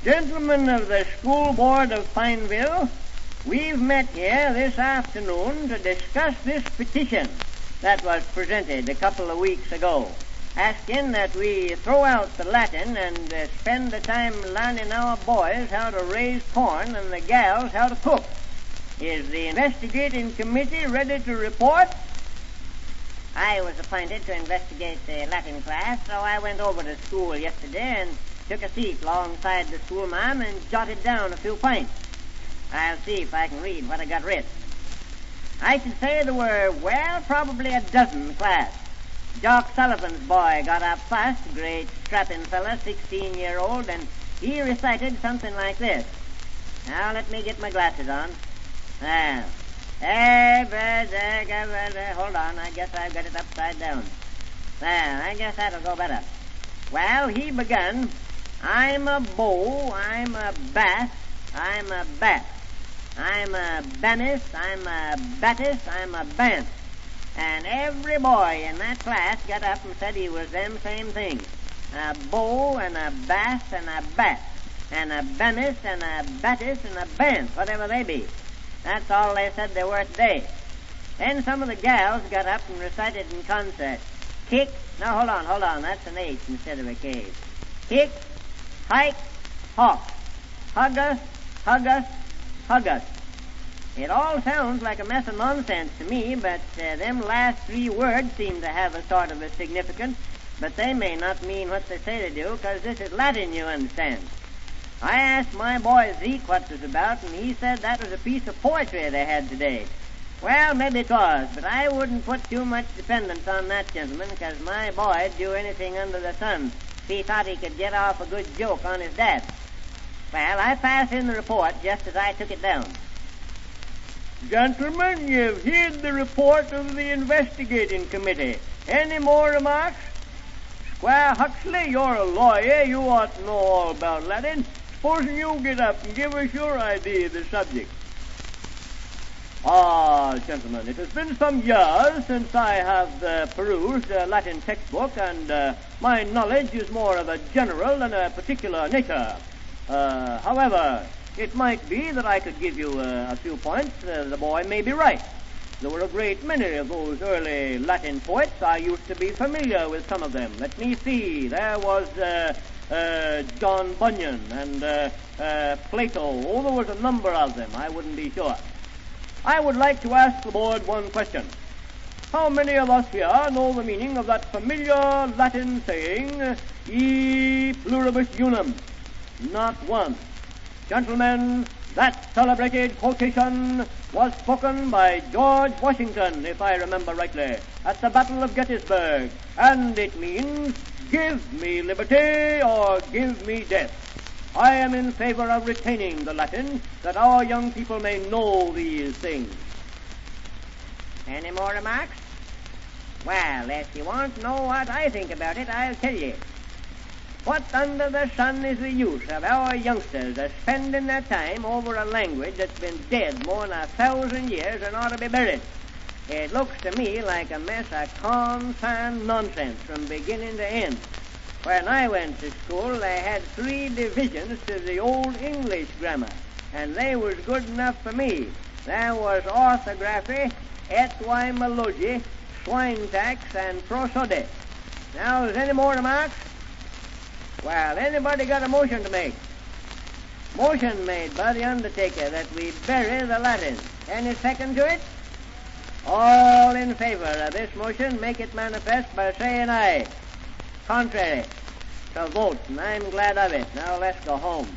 Gentlemen of the School Board of Pineville, we've met here this afternoon to discuss this petition that was presented a couple of weeks ago, asking that we throw out the Latin and spend the time learning our boys how to raise corn and the gals how to cook. Is the investigating committee ready to report? I was appointed to investigate the Latin class, so I went over to school yesterday and took a seat alongside the schoolma'am and jotted down a few points. I'll see if I can read what I got writ. I should say there were, probably a dozen in the class. Jock Sullivan's boy got up first, a great strapping fella, 16-year-old, and he recited something like this. Now, let me get my glasses on. Now, hold on, I guess I've got it upside down. Now, I guess that'll go better. Well, he begun, I'm a bow, I'm a bass, I'm a bat. I'm a banis, I'm a battis, I'm a bant. And every boy in that class got up and said he was them same things. A bow and a bass and a bat. And a banis and a battis and a bant, whatever they be. That's all they said they were today. Then some of the gals got up and recited in concert. Kick, now hold on, that's an H instead of a K. Kick, hike, hawk. Hug us, hug us, hug us. It all sounds like a mess of nonsense to me, but them last three words seem to have a sort of a significance, but they may not mean what they say they do, because this is Latin, you understand. I asked my boy Zeke what it was about, and he said that was a piece of poetry they had today. Well, maybe it was, but I wouldn't put too much dependence on that gentleman, because my boy'd do anything under the sun if he thought he could get off a good joke on his dad. Well, I pass in the report just as I took it down. Gentlemen, you've heard the report of the investigating committee. Any more remarks? Squire Huxley, you're a lawyer. You ought to know all about Latin. Supposing you get up and give us your idea of the subject. Gentlemen, it has been some years since I have perused a Latin textbook, and my knowledge is more of a general than a particular nature. However, it might be that I could give you a few points. The boy may be right. There were a great many of those early Latin poets. I used to be familiar with some of them. Let me see. There was John Bunyan and Plato. Oh, there was a number of them. I wouldn't be sure. I would like to ask the board one question. How many of us here know the meaning of that familiar Latin saying, e pluribus unum? Not one. Gentlemen, that celebrated quotation was spoken by George Washington, if I remember rightly, at the Battle of Gettysburg, and it means, give me liberty or give me death. I am in favor of retaining the Latin, that our young people may know these things. Any more remarks? Well, if you want to know what I think about it, I'll tell you. What under the sun is the use of our youngsters spending their time over a language that's been dead more than 1,000 years and ought to be buried? It looks to me like a mess of confound nonsense from beginning to end. When I went to school, they had 3 divisions to the old English grammar, and they was good enough for me. There was orthography, etymology, swine tax, and prosody. Now, is any more remarks? Well, anybody got a motion to make? Motion made by the undertaker that we bury the Latin. Any second to it? All in favor of this motion, make it manifest by saying aye. Contrary. So vote, and I'm glad of it. Now let's go home.